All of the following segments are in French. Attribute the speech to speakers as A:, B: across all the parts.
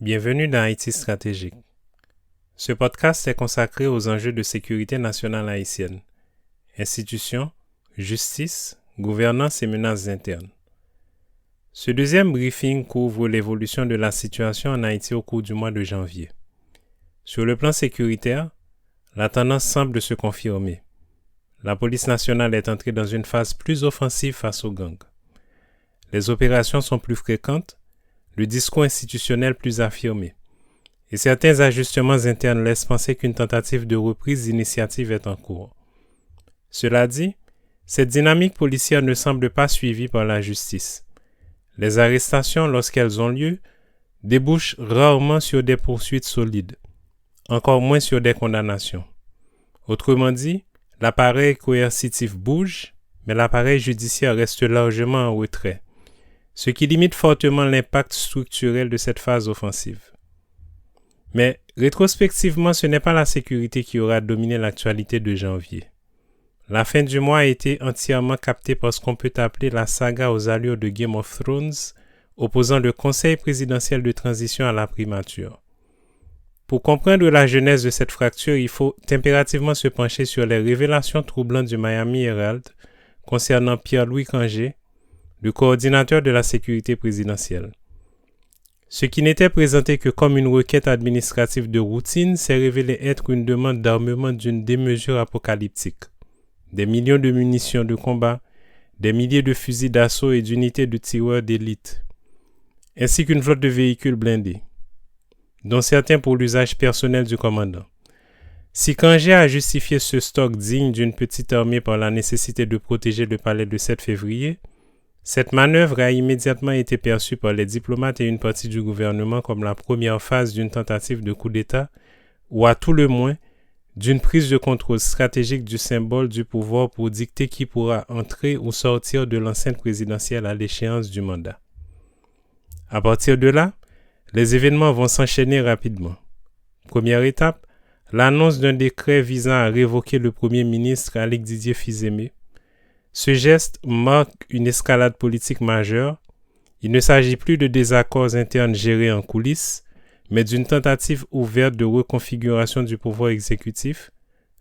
A: Bienvenue dans Haïti Stratégique. Ce podcast est consacré aux enjeux de sécurité nationale haïtienne, institutions, justice, gouvernance et menaces internes. Ce deuxième briefing couvre l'évolution de la situation en Haïti au cours du mois de janvier. Sur le plan sécuritaire, la tendance semble se confirmer. La police nationale est entrée dans une phase plus offensive face aux gangs. Les opérations sont plus fréquentes, le discours institutionnel plus affirmé, et certains ajustements internes laissent penser qu'une tentative de reprise d'initiative est en cours. Cela dit, cette dynamique policière ne semble pas suivie par la justice. Les arrestations, lorsqu'elles ont lieu, débouchent rarement sur des poursuites solides, encore moins sur des condamnations. Autrement dit, l'appareil coercitif bouge, mais l'appareil judiciaire reste largement en retrait, ce qui limite fortement l'impact structurel de cette phase offensive. Mais rétrospectivement, ce n'est pas la sécurité qui aura dominé l'actualité de janvier. La fin du mois a été entièrement captée par ce qu'on peut appeler la saga aux allures de Game of Thrones, opposant le conseil présidentiel de transition à la primature. Pour comprendre la genèse de cette fracture, il faut impérativement se pencher sur les révélations troublantes du Miami Herald concernant Pierre-Louis Cangé, le coordinateur de la sécurité présidentielle. Ce qui n'était présenté que comme une requête administrative de routine s'est révélé être une demande d'armement d'une démesure apocalyptique. Des millions de munitions de combat, des milliers de fusils d'assaut et d'unités de tireurs d'élite, ainsi qu'une flotte de véhicules blindés, dont certains pour l'usage personnel du commandant. Si Cangé a justifié ce stock digne d'une petite armée par la nécessité de protéger le palais le 7 février, cette manœuvre a immédiatement été perçue par les diplomates et une partie du gouvernement comme la première phase d'une tentative de coup d'État, ou à tout le moins, d'une prise de contrôle stratégique du symbole du pouvoir pour dicter qui pourra entrer ou sortir de l'enceinte présidentielle à l'échéance du mandat. À partir de là, les événements vont s'enchaîner rapidement. Première étape, l'annonce d'un décret visant à révoquer le Premier ministre Alec Didier Fils-Aimé. Ce geste marque une escalade politique majeure. Il ne s'agit plus de désaccords internes gérés en coulisses, mais d'une tentative ouverte de reconfiguration du pouvoir exécutif,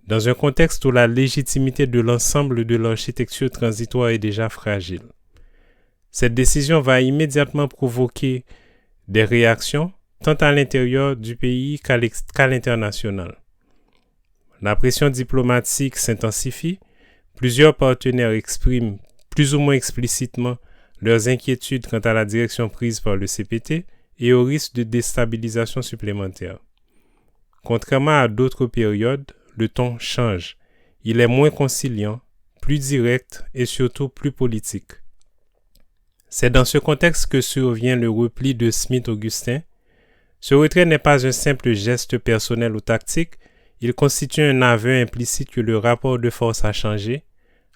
A: dans un contexte où la légitimité de l'ensemble de l'architecture transitoire est déjà fragile. Cette décision va immédiatement provoquer des réactions, tant à l'intérieur du pays qu'à l'international. La pression diplomatique s'intensifie. Plusieurs partenaires expriment plus ou moins explicitement leurs inquiétudes quant à la direction prise par le CPT et au risque de déstabilisation supplémentaire. Contrairement à d'autres périodes, le ton change. Il est moins conciliant, plus direct et surtout plus politique. C'est dans ce contexte que survient le repli de Smith-Augustin. Ce retrait n'est pas un simple geste personnel ou tactique, il constitue un aveu implicite que le rapport de force a changé,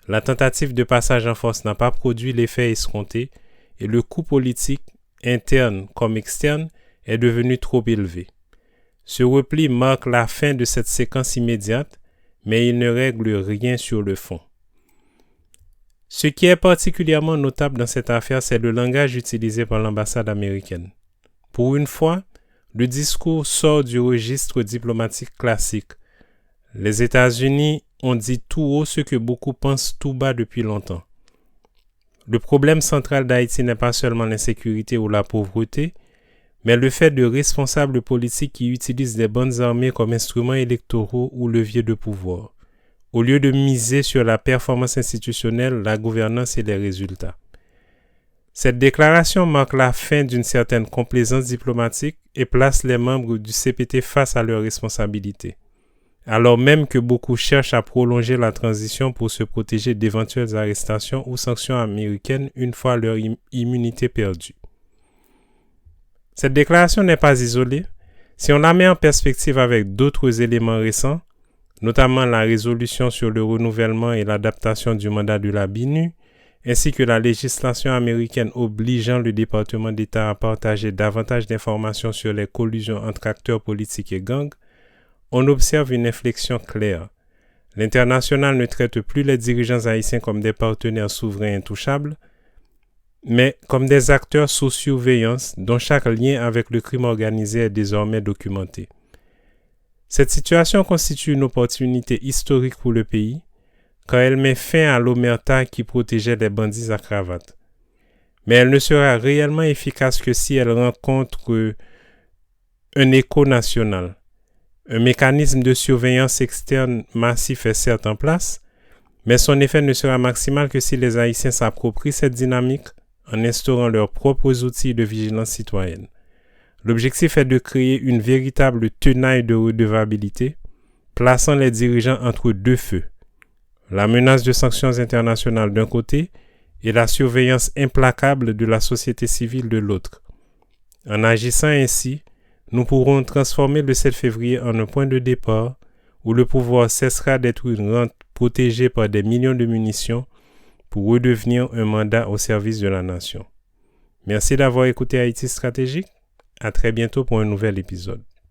A: la tentative de passage en force n'a pas produit l'effet escompté et le coût politique, interne comme externe, est devenu trop élevé. Ce repli marque la fin de cette séquence immédiate, mais il ne règle rien sur le fond. Ce qui est particulièrement notable dans cette affaire, c'est le langage utilisé par l'ambassade américaine. Pour une fois, le discours sort du registre diplomatique classique. Les États-Unis ont dit tout haut ce que beaucoup pensent tout bas depuis longtemps. Le problème central d'Haïti n'est pas seulement l'insécurité ou la pauvreté, mais le fait de responsables politiques qui utilisent des bandes armées comme instruments électoraux ou leviers de pouvoir, au lieu de miser sur la performance institutionnelle, la gouvernance et les résultats. Cette déclaration marque la fin d'une certaine complaisance diplomatique et place les membres du CPT face à leurs responsabilités, alors même que beaucoup cherchent à prolonger la transition pour se protéger d'éventuelles arrestations ou sanctions américaines une fois leur immunité perdue. Cette déclaration n'est pas isolée. Si on la met en perspective avec d'autres éléments récents, notamment la résolution sur le renouvellement et l'adaptation du mandat de la BINU, ainsi que la législation américaine obligeant le département d'État à partager davantage d'informations sur les collusions entre acteurs politiques et gangs, on observe une inflexion claire. L'international ne traite plus les dirigeants haïtiens comme des partenaires souverains intouchables, mais comme des acteurs sous surveillance dont chaque lien avec le crime organisé est désormais documenté. Cette situation constitue une opportunité historique pour le pays, car elle met fin à l'omerta qui protégeait les bandits à cravate. Mais elle ne sera réellement efficace que si elle rencontre un écho national. Un mécanisme de surveillance externe massif est certes en place, mais son effet ne sera maximal que si les Haïtiens s'approprient cette dynamique en instaurant leurs propres outils de vigilance citoyenne. L'objectif est de créer une véritable tenaille de redevabilité, plaçant les dirigeants entre deux feux. La menace de sanctions internationales d'un côté et la surveillance implacable de la société civile de l'autre. En agissant ainsi, nous pourrons transformer le 7 février en un point de départ où le pouvoir cessera d'être une rente protégée par des millions de munitions pour redevenir un mandat au service de la nation. Merci d'avoir écouté Haïti Stratégique. À très bientôt pour un nouvel épisode.